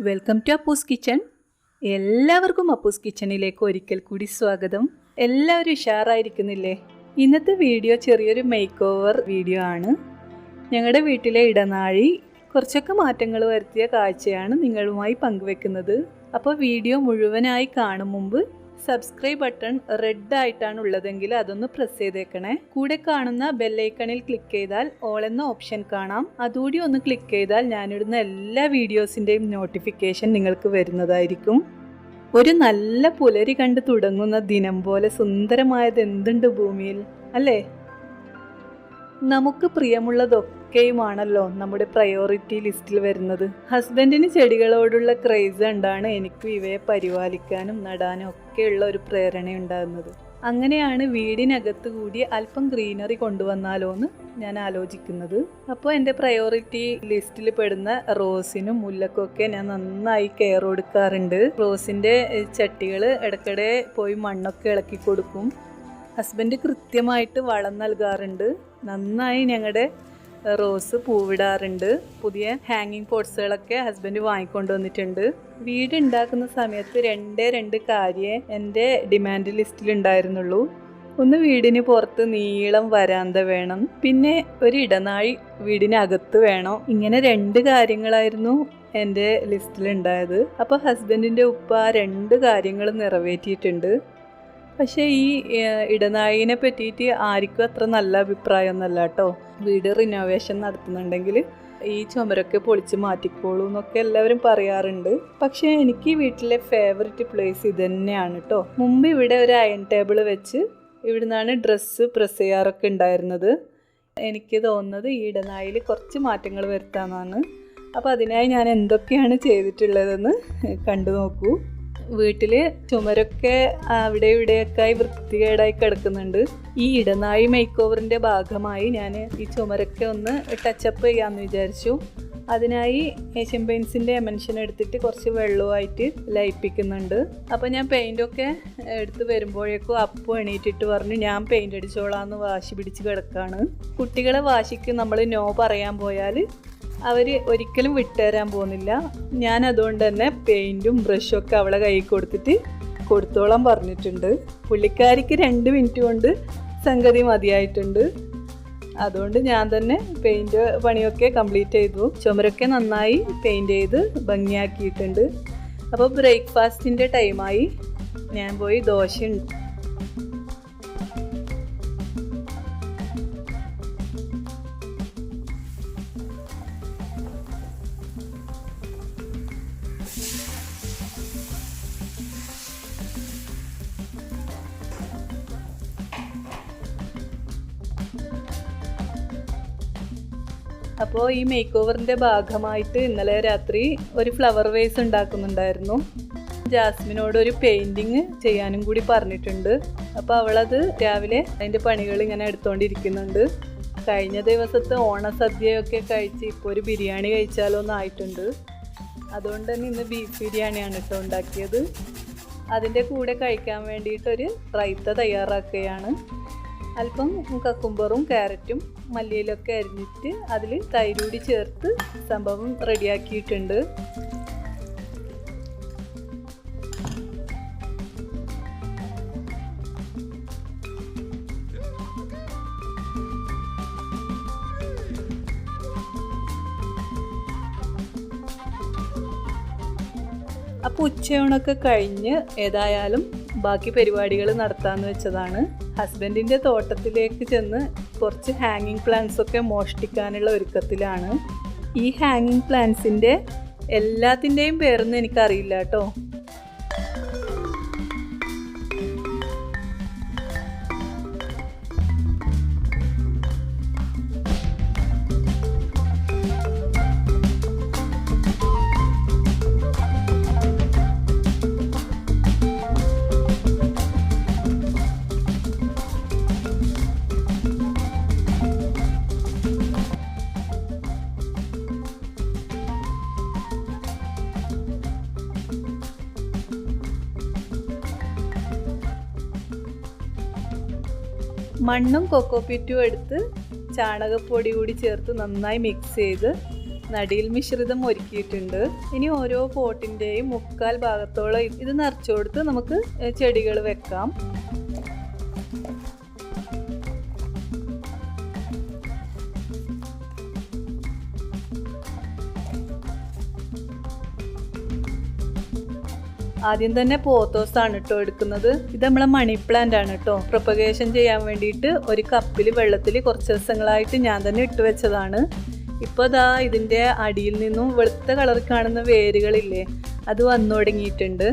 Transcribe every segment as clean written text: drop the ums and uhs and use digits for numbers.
Welcome to Appus kitchen. എല്ലാവർക്കും അപ്പൂസ് കിച്ചണിലേക്ക് ഒരിക്കൽ കൂടി സ്വാഗതം. എല്ലാവരും ഉഷാറായിരിക്കുന്നില്ലേ? ഇന്നത്തെ വീഡിയോ ചെറിയൊരു മേക്ക് ഓവർ വീഡിയോ ആണ്. ഞങ്ങളുടെ വീട്ടിലെ ഇടനാഴി കുറച്ചൊക്കെ മാറ്റങ്ങൾ വരുത്തിയ കാഴ്ചയാണ് നിങ്ങളുമായി പങ്കുവെക്കുന്നത്. അപ്പോൾ വീഡിയോ മുഴുവനായി കാണും മുമ്പ് സബ്സ്ക്രൈബ് ബട്ടൺ റെഡ് ആയിട്ടാണ് ഉള്ളതെങ്കിൽ അതൊന്ന് പ്രസ് ചെയ്തേക്കണേ. കൂടെ കാണുന്ന ബെല്ലൈക്കണിൽ ക്ലിക്ക് ചെയ്താൽ ഓൾ എന്ന ഓപ്ഷൻ കാണാം. അതുകൂടി ഒന്ന് ക്ലിക്ക് ചെയ്താൽ ഞാനിടുന്ന എല്ലാ വീഡിയോസിൻ്റെയും നോട്ടിഫിക്കേഷൻ നിങ്ങൾക്ക് വരുന്നതായിരിക്കും. ഒരു നല്ല പുലരി കണ്ട് തുടങ്ങുന്ന ദിനം പോലെ സുന്ദരമായത് എന്തുണ്ട് ഭൂമിയിൽ, അല്ലേ? നമുക്ക് പ്രിയമുള്ളതൊക്കെയുമാണല്ലോ നമ്മുടെ പ്രയോറിറ്റി ലിസ്റ്റിൽ വരുന്നത്. ഹസ്ബൻഡിന് ചെടികളോടുള്ള ക്രേസ് കൊണ്ടാണ് എനിക്കും ഇവയെ പരിപാലിക്കാനും നടാനും ഒക്കെയുള്ള ഒരു പ്രേരണ ഉണ്ടാകുന്നത്. അങ്ങനെയാണ് വീടിനകത്ത് കൂടി അല്പം ഗ്രീനറി കൊണ്ടുവന്നാലോ എന്ന് ഞാൻ ആലോചിക്കുന്നത്. അപ്പോൾ എൻ്റെ പ്രയോറിറ്റി ലിസ്റ്റിൽ പെടുന്ന റോസിനും മുല്ലക്കൊക്കെ ഞാൻ നന്നായി കെയർ കൊടുക്കാറുണ്ട്. റോസിൻ്റെ ചട്ടികൾ ഇടയ്ക്കിടെ പോയി മണ്ണൊക്കെ ഇളക്കി കൊടുക്കും. ഹസ്ബൻഡ് കൃത്യമായിട്ട് വളം നൽകാറുണ്ട്. നന്നായി ഞങ്ങളുടെ റോസ് പൂവിടാറുണ്ട്. പുതിയ ഹാങ്ങിങ് പോട്ട്സുകളൊക്കെ ഹസ്ബൻഡ് വാങ്ങിക്കൊണ്ട് വന്നിട്ടുണ്ട്. വീട് ഉണ്ടാക്കുന്ന സമയത്ത് രണ്ട് കാര്യം എൻ്റെ ഡിമാൻഡ് ലിസ്റ്റിൽ ഉണ്ടായിരുന്നുള്ളൂ. ഒന്ന്, വീടിന് പുറത്ത് നീളം വരാന്ത വേണം, പിന്നെ ഒരു ഇടനാഴി വീടിനകത്ത് വേണം. ഇങ്ങനെ 2 കാര്യങ്ങളായിരുന്നു എൻ്റെ ലിസ്റ്റിലുണ്ടായത്. അപ്പോൾ ഹസ്ബൻഡിൻ്റെ ഉപ്പ ആ 2 കാര്യങ്ങളും നിറവേറ്റിയിട്ടുണ്ട്. പക്ഷേ ഈ ഇടനാഴിനെ പറ്റിയിട്ട് ആർക്കും അത്ര നല്ല അഭിപ്രായമൊന്നുമല്ല കേട്ടോ. വീട് റിനോവേഷൻ നടത്തുന്നുണ്ടെങ്കിൽ ഈ ചുമരൊക്കെ പൊളിച്ച് മാറ്റിക്കോളൂ എന്നൊക്കെ എല്ലാവരും പറയാറുണ്ട്. പക്ഷേ എനിക്ക് വീട്ടിലെ ഫേവററ്റ് പ്ലേസ് ഇത് തന്നെയാണ് കേട്ടോ. മുമ്പ് ഇവിടെ ഒരു അയൺ ടേബിൾ വെച്ച് ഇവിടെ നിന്നാണ് ഡ്രസ്സ് പ്രസ് ചെയ്യാറൊക്കെ ഉണ്ടായിരുന്നത്. എനിക്ക് തോന്നുന്നത് ഈ ഇടനാഴിയിൽ കുറച്ച് മാറ്റങ്ങൾ വരുത്താമെന്നാണ്. അപ്പോൾ അതിനായി ഞാൻ എന്തൊക്കെയാണ് ചെയ്തിട്ടുള്ളതെന്ന് കണ്ടു നോക്കൂ. വീട്ടിൽ ചുമരൊക്കെ അവിടെ ഇവിടെയൊക്കെയായി വൃത്തികേടായി കിടക്കുന്നുണ്ട്. ഈ ഇടനാഴി മേക്ക് ഓവറിൻ്റെ ഭാഗമായി ഞാൻ ഈ ചുമരൊക്കെ ഒന്ന് ടച്ചപ്പ് ചെയ്യാമെന്ന് വിചാരിച്ചു. അതിനായി ഏഷ്യൻ പെയിൻസിൻ്റെ എമൻഷൻ എടുത്തിട്ട് കുറച്ച് വെള്ളവുമായിട്ട് ലയിപ്പിക്കുന്നുണ്ട്. അപ്പോൾ ഞാൻ പെയിൻ്റൊക്കെ എടുത്ത് വരുമ്പോഴേക്കും അപ്പു എണീറ്റിട്ട് പറഞ്ഞു ഞാൻ പെയിൻ്റ് അടിച്ചോളാമെന്ന് വാശി പിടിച്ച് കിടക്കുകയാണ്. കുട്ടികളെ വാശിക്ക് നമ്മൾ നോ പറയാൻ പോയാൽ അവർ ഒരിക്കലും വിട്ടുതരാൻ പോകുന്നില്ല. ഞാൻ അതുകൊണ്ട് തന്നെ പെയിൻറ്റും ബ്രഷും ഒക്കെ അവളെ കൈ കൊടുത്തോളാൻ പറഞ്ഞിട്ടുണ്ട്. പുള്ളിക്കാരിക്ക് 2 മിനിറ്റ് കൊണ്ട് സംഗതി മതിയായിട്ടുണ്ട്. അതുകൊണ്ട് ഞാൻ തന്നെ പെയിൻറ്റ് പണിയൊക്കെ കംപ്ലീറ്റ് ചെയ്തു. ചുമരൊക്കെ നന്നായി പെയിൻറ്റ് ചെയ്ത് ഭംഗിയാക്കിയിട്ടുണ്ട്. അപ്പോൾ ബ്രേക്ക്ഫാസ്റ്റിൻ്റെ ടൈമായി. ഞാൻ പോയി ദോശ അപ്പോൾ ഈ മേക്ക് ഓവറിൻ്റെ ഭാഗമായിട്ട് ഇന്നലെ രാത്രി ഒരു ഫ്ലവർ വേസ് ഉണ്ടാക്കുന്നുണ്ടായിരുന്നു. ജാസ്മിനോട് ഒരു പെയിൻറ്റിങ് ചെയ്യാനും കൂടി പറഞ്ഞിട്ടുണ്ട്. അപ്പോൾ അവളത് രാവിലെ അതിൻ്റെ പണികൾ ഇങ്ങനെ എടുത്തുകൊണ്ടിരിക്കുന്നുണ്ട്. കഴിഞ്ഞ ദിവസത്തെ ഓണസദ്യയൊക്കെ കഴിച്ച് ഇപ്പോൾ ഒരു ബിരിയാണി കഴിച്ചാലോ എന്നായിട്ടുണ്ട്. അതുകൊണ്ട് തന്നെ ഇന്ന് ബീഫ് ബിരിയാണിയാണ് കേട്ടോ ഉണ്ടാക്കിയത്. അതിൻ്റെ കൂടെ കഴിക്കാൻ വേണ്ടിയിട്ടൊരു റൈത്ത തയ്യാറാക്കുകയാണ്. അല്പം കക്കുംബറും ക്യാരറ്റും മല്ലിയിലൊക്കെ അരിഞ്ഞിട്ട് അതിൽ തൈരൂടി ചേർത്ത് സംഭവം റെഡിയാക്കിയിട്ടുണ്ട്. അപ്പോൾ ഉച്ചയൂണൊക്കെ കഴിഞ്ഞ് ഏതായാലും ബാക്കി പരിപാടികൾ നടത്താമെന്ന് വെച്ചതാണ്. ഹസ്ബൻഡിൻ്റെ തോട്ടത്തിലേക്ക് ചെന്ന് കുറച്ച് ഹാങ്ങിങ് പ്ലാന്റ്സൊക്കെ മോഷ്ടിക്കാനുള്ള ഒരുക്കത്തിലാണ്. ഈ ഹാങ്ങിങ് പ്ലാന്റ്സിൻ്റെ എല്ലാത്തിൻ്റെയും പേരൊന്നും എനിക്കറിയില്ല കേട്ടോ. മണ്ണും കൊക്കോപീറ്റും എടുത്ത് ചാണകപ്പൊടി കൂടി ചേർത്ത് നന്നായി മിക്സ് ചെയ്ത് നടിയിൽ മിശ്രിതം ഒരുക്കിയിട്ടുണ്ട്. ഇനി ഓരോ പോട്ടിൻ്റെയും മുക്കാൽ ഭാഗത്തോളം ഇത് നിറച്ചു കൊടുത്ത് നമുക്ക് ചെടികൾ വെക്കാം. ആദ്യം തന്നെ പോത്തോസാണ് കേട്ടോ എടുക്കുന്നത്. ഇത് നമ്മളെ മണി പ്ലാന്റ് ആണ് കേട്ടോ. പ്രൊപ്പഗേഷൻ ചെയ്യാൻ വേണ്ടിയിട്ട് ഒരു കപ്പിൽ വെള്ളത്തിൽ കുറച്ച് ദിവസങ്ങളായിട്ട് ഞാൻ തന്നെ ഇട്ട് വെച്ചതാണ്. ഇപ്പോൾ ദാ ഇതിൻ്റെ അടിയിൽ നിന്നും വെളുത്ത കളർ കാണുന്ന വേരുകളില്ലേ, അത് വന്നു തുടങ്ങിയിട്ടുണ്ട്.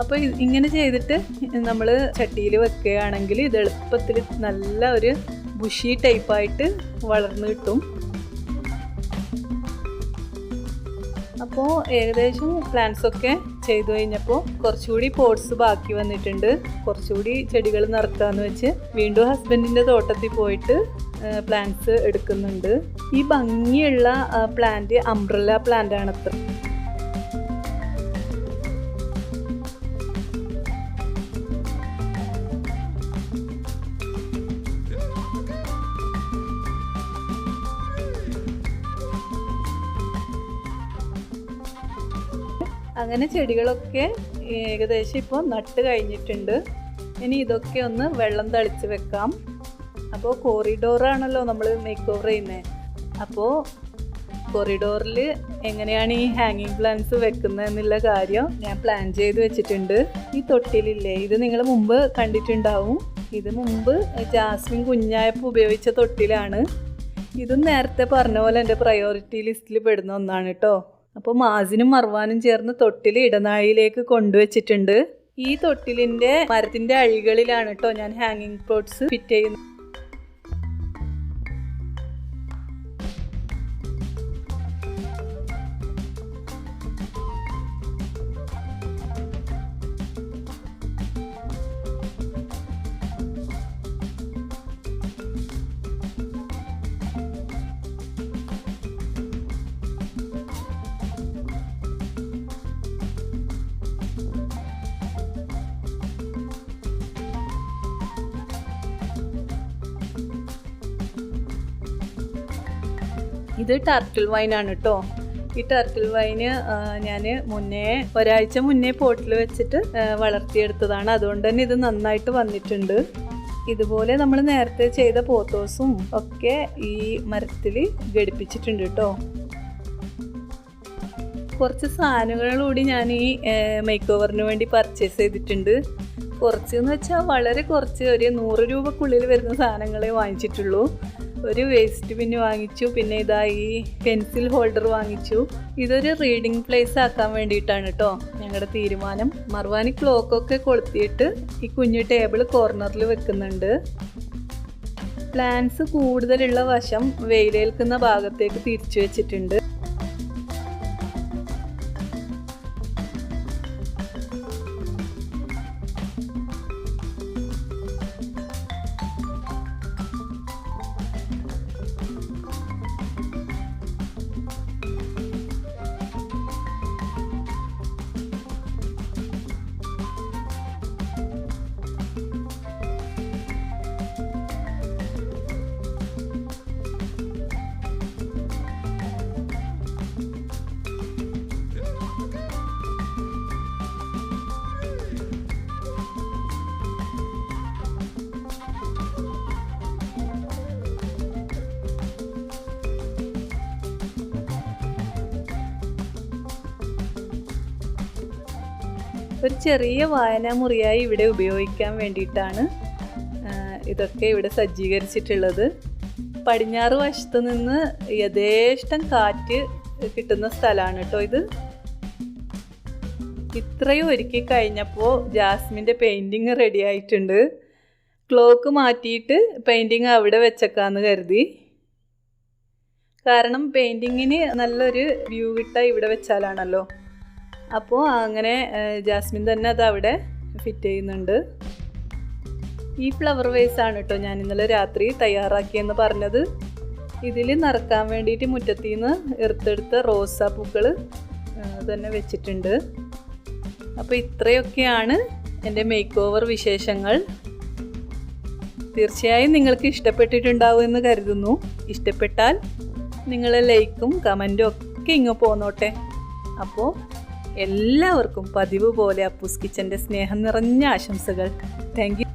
അപ്പോൾ ഇങ്ങനെ ചെയ്തിട്ട് നമ്മൾ ചട്ടിയിൽ വെക്കുകയാണെങ്കിൽ ഇത് എളുപ്പത്തിൽ നല്ല ഒരു ബുഷി ടൈപ്പായിട്ട് വളർന്നു കിട്ടും. അപ്പോൾ ഏകദേശം പ്ലാന്റ്സൊക്കെ ചെയ്തു കഴിഞ്ഞപ്പോൾ കുറച്ചുകൂടി പോട്ട്സ് ബാക്കി വന്നിട്ടുണ്ട്. കുറച്ചുകൂടി ചെടികൾ നിറക്കാമെന്ന് വെച്ച് വീണ്ടും ഹസ്ബൻഡിൻ്റെ തോട്ടത്തിൽ പോയിട്ട് പ്ലാന്റ്സ് എടുക്കുന്നുണ്ട്. ഈ ഭംഗിയുള്ള പ്ലാന്റ് അംബ്രല്ല പ്ലാന്റ് ആണത്ര. അങ്ങനെ ചെടികളൊക്കെ ഏകദേശം ഇപ്പോൾ നട്ട് കഴിഞ്ഞിട്ടുണ്ട്. ഇനി ഇതൊക്കെ ഒന്ന് വെള്ളം തളിച്ച് വെക്കാം. അപ്പോൾ കോറിഡോറാണല്ലോ നമ്മൾ മേക്ക് ഓവർ ചെയ്യുന്നത്. അപ്പോൾ കോറിഡോറിൽ എങ്ങനെയാണ് ഈ ഹാങ്ങിങ് പ്ലാന്റ്സ് വെക്കുന്നത് എന്നുള്ള കാര്യം ഞാൻ പ്ലാൻ ചെയ്ത് വെച്ചിട്ടുണ്ട്. ഈ തൊട്ടിലില്ലേ, ഇത് നിങ്ങൾ മുമ്പ് കണ്ടിട്ടുണ്ടാവും. ഇത് മുമ്പ് ജാസ്മിൻ കുഞ്ഞായപ്പോൾ ഉപയോഗിച്ച തൊട്ടിലാണ്. ഇതും നേരത്തെ പറഞ്ഞ പോലെ എൻ്റെ പ്രയോറിറ്റി ലിസ്റ്റിൽ പെടുന്ന ഒന്നാണ് കേട്ടോ. അപ്പോൾ മാസിനും മർവാനും ചേർന്ന് തൊട്ടിൽ ഇടനാഴിയിലേക്ക് കൊണ്ടുവച്ചിട്ടുണ്ട്. ഈ തൊട്ടിലിൻ്റെ മരത്തിൻ്റെ അഴികളിലാണ് കേട്ടോ ഞാൻ ഹാങ്ങിങ് പോട്ട്സ് ഫിറ്റ് ചെയ്യുന്നത്. ഇത് ടർട്ടിൽ വൈനാണ് കേട്ടോ. ഈ ടർട്ടിൽ വൈന് ഞാൻ ഒരാഴ്ച മുന്നേ പോട്ടിൽ വെച്ചിട്ട് വളർത്തിയെടുത്തതാണ്. അതുകൊണ്ട് തന്നെ ഇത് നന്നായിട്ട് വന്നിട്ടുണ്ട്. ഇതുപോലെ നമ്മൾ നേരത്തെ ചെയ്ത പോത്തോസും ഒക്കെ ഈ മരത്തിൽ ഘടിപ്പിച്ചിട്ടുണ്ട് കേട്ടോ. കുറച്ച് സാധനങ്ങളൂടി ഞാൻ ഈ മേക്ക് ഓവറിന് വേണ്ടി പർച്ചേസ് ചെയ്തിട്ടുണ്ട്. കുറച്ചെന്ന് വെച്ചാൽ വളരെ കുറച്ച്, ഒരു 100 രൂപക്കുള്ളിൽ വരുന്ന സാധനങ്ങളെ വാങ്ങിച്ചിട്ടുള്ളൂ. ഒരു വേസ്റ്റ് ബിന്ന് വാങ്ങിച്ചു, പിന്നെ ഇതാ ഈ പെൻസിൽ ഹോൾഡർ വാങ്ങിച്ചു. ഇതൊരു റീഡിങ് പ്ലേസ് ആക്കാൻ വേണ്ടിയിട്ടാണ് കേട്ടോ ഞങ്ങളുടെ തീരുമാനം. മർവാനി ക്ലോക്കൊക്കെ കൊളുത്തിയിട്ട് ഈ കുഞ്ഞു ടേബിൾ കോർണറിൽ വെക്കുന്നുണ്ട്. പ്ലാന്റ്സ് കൂടുതലുള്ള വശം വെയിലേൽക്കുന്ന ഭാഗത്തേക്ക് തിരിച്ചു വെച്ചിട്ടുണ്ട്. ഒരു ചെറിയ വായനാമുറിയായി ഇവിടെ ഉപയോഗിക്കാൻ വേണ്ടിയിട്ടാണ് ഇതൊക്കെ ഇവിടെ സജ്ജീകരിച്ചിട്ടുള്ളത്. പടിഞ്ഞാറ് വശത്ത് നിന്ന് യഥേഷ്ടം കാറ്റ് കിട്ടുന്ന സ്ഥലമാണ് കേട്ടോ ഇത്. ഇത്രയും ഒരുക്കി കഴിഞ്ഞപ്പോൾ ജാസ്മിൻ്റെ പെയിൻറ്റിങ് റെഡി ആയിട്ടുണ്ട്. ക്ലോക്ക് മാറ്റിയിട്ട് പെയിൻറ്റിങ് അവിടെ വെച്ചേക്കാന്ന് കരുതി. കാരണം പെയിൻറ്റിങ്ങിന് നല്ലൊരു വ്യൂ കിട്ടാൻ ഇവിടെ വെച്ചാലാണല്ലോ. അപ്പോൾ അങ്ങനെ ജാസ്മിൻ തന്നെ അത് അവിടെ ഫിറ്റ് ചെയ്യുന്നുണ്ട്. ഈ ഫ്ലവർ വേസാണ് കേട്ടോ ഞാൻ ഇന്നലെ രാത്രി തയ്യാറാക്കിയെന്ന് പറഞ്ഞത്. ഇതിൽ നിറക്കാൻ വേണ്ടിയിട്ട് മുറ്റത്തിൽ നിന്ന് എറുത്തെടുത്ത റോസാപ്പൂക്കൾ തന്നെ വെച്ചിട്ടുണ്ട്. അപ്പോൾ ഇത്രയൊക്കെയാണ് എൻ്റെ മേക്ക് ഓവർ വിശേഷങ്ങൾ. തീർച്ചയായും നിങ്ങൾക്ക് ഇഷ്ടപ്പെട്ടിട്ടുണ്ടാവുമെന്ന് കരുതുന്നു. ഇഷ്ടപ്പെട്ടാൽ നിങ്ങളെ ലൈക്കും കമൻറ്റും ഒക്കെ ഇങ്ങ് പോന്നോട്ടെ. അപ്പോൾ എല്ലാവർക്കും പതിവ് പോലെ അപ്പൂസ് കിച്ചൻ്റെ സ്നേഹം നിറഞ്ഞ ആശംസകൾ. Thank you.